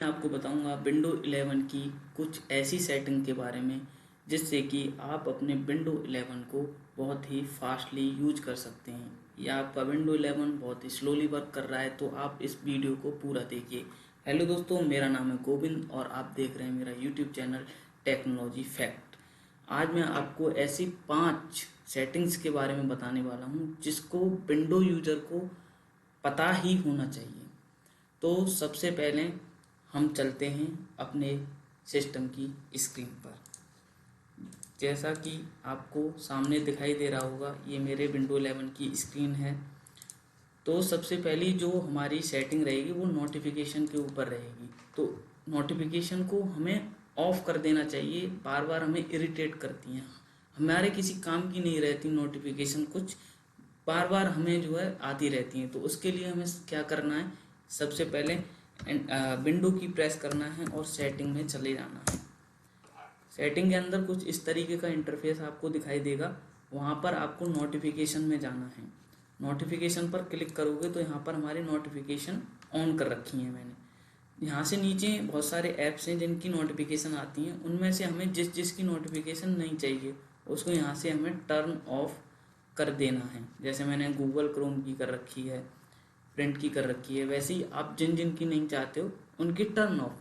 मैं आपको बताऊंगा विंडो 11 की कुछ ऐसी सेटिंग के बारे में जिससे कि आप अपने विंडो 11 को बहुत ही फास्टली यूज कर सकते हैं। या आपका विंडो 11 बहुत ही स्लोली वर्क कर रहा है तो आप इस वीडियो को पूरा देखिए। हेलो दोस्तों, मेरा नाम है गोविंद और आप देख रहे हैं मेरा यूट्यूब चैनल टेक्नोलॉजी फैक्ट। आज मैं आपको ऐसी 5 सेटिंग्स के बारे में बताने वाला हूँ जिसको विंडो यूजर को पता ही होना चाहिए। तो सबसे पहले हम चलते हैं अपने सिस्टम की स्क्रीन पर। जैसा कि आपको सामने दिखाई दे रहा होगा, ये मेरे विंडो 11 की स्क्रीन है। तो सबसे पहली जो हमारी सेटिंग रहेगी वो नोटिफिकेशन के ऊपर रहेगी। तो नोटिफिकेशन को हमें ऑफ कर देना चाहिए, बार बार हमें इरिटेट करती हैं, हमारे किसी काम की नहीं रहती नोटिफिकेशन, कुछ बार बार हमें जो है आती रहती हैं। तो उसके लिए हमें क्या करना है, सबसे पहले विंडो की प्रेस करना है और सेटिंग में चले जाना है। सेटिंग के अंदर कुछ इस तरीके का इंटरफेस आपको दिखाई देगा, वहाँ पर आपको नोटिफिकेशन में जाना है। नोटिफिकेशन पर क्लिक करोगे तो यहाँ पर हमारी नोटिफिकेशन ऑन कर रखी है मैंने। यहाँ से नीचे बहुत सारे ऐप्स हैं जिनकी नोटिफिकेशन आती हैं, उनमें से हमें जिसकी नोटिफिकेशन नहीं चाहिए उसको यहाँ से हमें टर्न ऑफ कर देना है। जैसे मैंने गूगल क्रोम की कर रखी है, प्रिंट की कर रखी है, वैसे ही आप जिन जिन की नहीं चाहते हो उनकी टर्न ऑफ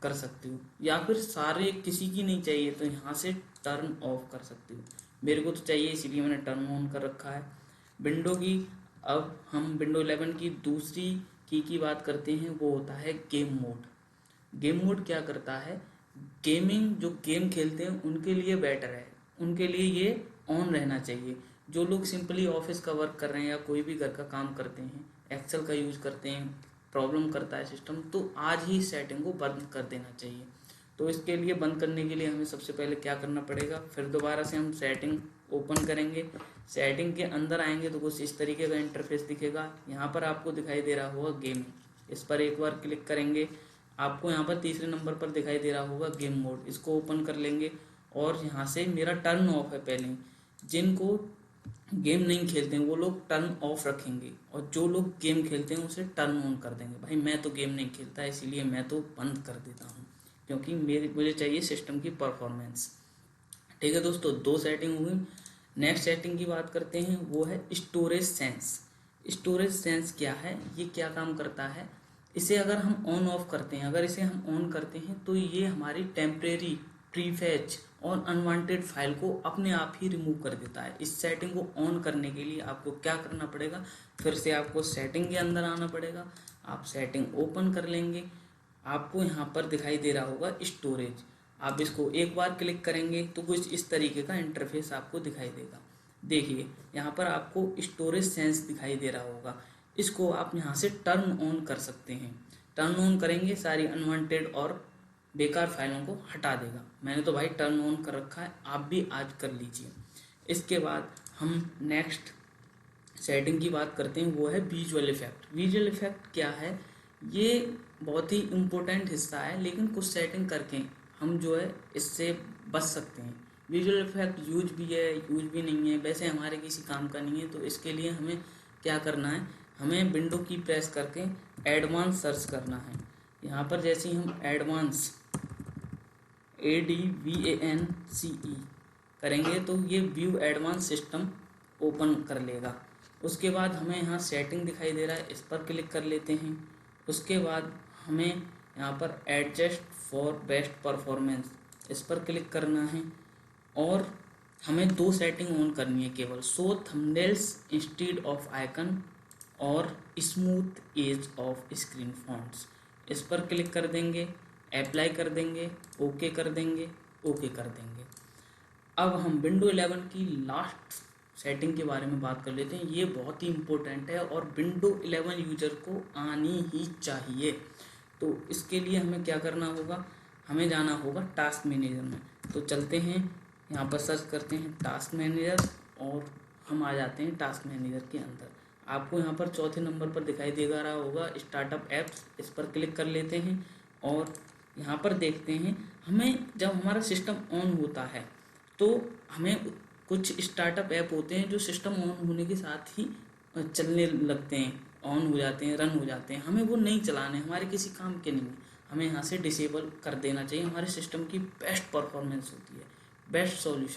कर सकते हो। या फिर सारे किसी की नहीं चाहिए तो यहाँ से टर्न ऑफ कर सकते हो। मेरे को तो चाहिए इसीलिए मैंने टर्न ऑन कर रखा है विंडो की। अब हम विंडो 11 की दूसरी की बात करते हैं, वो होता है गेम मोड। गेम मोड क्या करता है, गेमिंग जो गेम खेलते हैं उनके लिए बेटर है, उनके लिए ये ऑन रहना चाहिए। जो लोग सिंपली ऑफिस का वर्क कर रहे हैं या कोई भी घर का काम करते हैं, एक्सेल का यूज़ करते हैं, प्रॉब्लम करता है सिस्टम, तो आज ही इस सेटिंग को बंद कर देना चाहिए। तो इसके लिए बंद करने के लिए हमें सबसे पहले क्या करना पड़ेगा, फिर दोबारा से हम सेटिंग ओपन करेंगे। सेटिंग के अंदर आएंगे तो कुछ इस तरीके का इंटरफेस दिखेगा। यहाँ पर आपको दिखाई दे रहा होगा गेमिंग, इस पर एक बार क्लिक करेंगे। आपको यहाँ पर तीसरे नंबर पर दिखाई दे रहा होगा गेम मोड, इसको ओपन कर लेंगे। और यहाँ से मेरा टर्न ऑफ है पहले ही। जिनको गेम नहीं खेलते हैं वो लोग टर्न ऑफ रखेंगे और जो लोग गेम खेलते हैं उसे टर्न ऑन कर देंगे। भाई मैं तो गेम नहीं खेलता इसीलिए मैं तो बंद कर देता हूँ, क्योंकि मुझे चाहिए सिस्टम की परफॉर्मेंस। ठीक है दोस्तों, 2 सेटिंग हुई। नेक्स्ट सेटिंग की बात करते हैं, वो है स्टोरेज सेंस। स्टोरेज सेंस क्या है, ये क्या काम करता है, इसे अगर हम ऑन ऑफ करते हैं, अगर इसे हम ऑन करते हैं तो ये हमारी टेम्परेरी प्रीफेच और अनवांटेड फाइल को अपने आप ही रिमूव कर देता है। इस सेटिंग को ऑन करने के लिए आपको क्या करना पड़ेगा, फिर से आपको सेटिंग के अंदर आना पड़ेगा। आप सेटिंग ओपन कर लेंगे, आपको यहाँ पर दिखाई दे रहा होगा स्टोरेज। आप इसको एक बार क्लिक करेंगे तो कुछ इस तरीके का इंटरफेस आपको दिखाई देगा। देखिए यहाँ पर आपको स्टोरेज सेंस दिखाई दे रहा होगा, इसको आप यहाँ से टर्न ऑन कर सकते हैं। टर्न ऑन करेंगे सारी अनवांटेड और बेकार फाइलों को हटा देगा। मैंने तो भाई टर्न ऑन कर रखा है, आप भी आज कर लीजिए। इसके बाद हम नेक्स्ट सेटिंग की बात करते हैं, वो है विजुअल इफेक्ट। विजुअल इफेक्ट क्या है, ये बहुत ही इम्पोर्टेंट हिस्सा है, लेकिन कुछ सेटिंग करके हम जो है इससे बच सकते हैं। विजुअल इफेक्ट यूज भी है यूज भी नहीं है, वैसे हमारे किसी काम का नहीं है। तो इसके लिए हमें क्या करना है, हमें विंडो की प्रेस करके एडवांस सर्च करना है। यहाँ पर जैसे ही हम एडवांस ADVANCE करेंगे तो ये व्यू एडवांस सिस्टम ओपन कर लेगा। उसके बाद हमें यहाँ सेटिंग दिखाई दे रहा है, इस पर क्लिक कर लेते हैं। उसके बाद हमें यहाँ पर एडजस्ट फॉर बेस्ट परफॉर्मेंस, इस पर क्लिक करना है। और हमें 2 सेटिंग ऑन करनी है केवल, show thumbnails instead of icon और smooth edge of screen fonts, इस पर क्लिक कर देंगे, अप्लाई कर देंगे, ओके कर देंगे, ओके कर देंगे। अब हम विंडो 11 की लास्ट सेटिंग के बारे में बात कर लेते हैं। ये बहुत ही इम्पोर्टेंट है और विंडो 11 यूजर को आनी ही चाहिए। तो इसके लिए हमें क्या करना होगा, हमें जाना होगा टास्क मैनेजर में। तो चलते हैं, यहाँ पर सर्च करते हैं टास्क मैनेजर और हम आ जाते हैं टास्क मैनेजर के अंदर। आपको यहाँ पर चौथे नंबर पर दिखाई दे रहा होगा स्टार्टअप ऐप्स, इस पर क्लिक कर लेते हैं। और यहाँ पर देखते हैं, हमें जब हमारा सिस्टम ऑन होता है तो हमें कुछ स्टार्टअप ऐप होते हैं जो सिस्टम ऑन होने के साथ ही चलने लगते हैं, ऑन हो जाते हैं, रन हो जाते हैं। हमें वो नहीं चलाने, हमारे किसी काम के नहीं है। हमें यहाँ से डिसेबल कर देना चाहिए। हमारे सिस्टम की बेस्ट परफॉर्मेंस होती है, बेस्ट सॉल्यूशन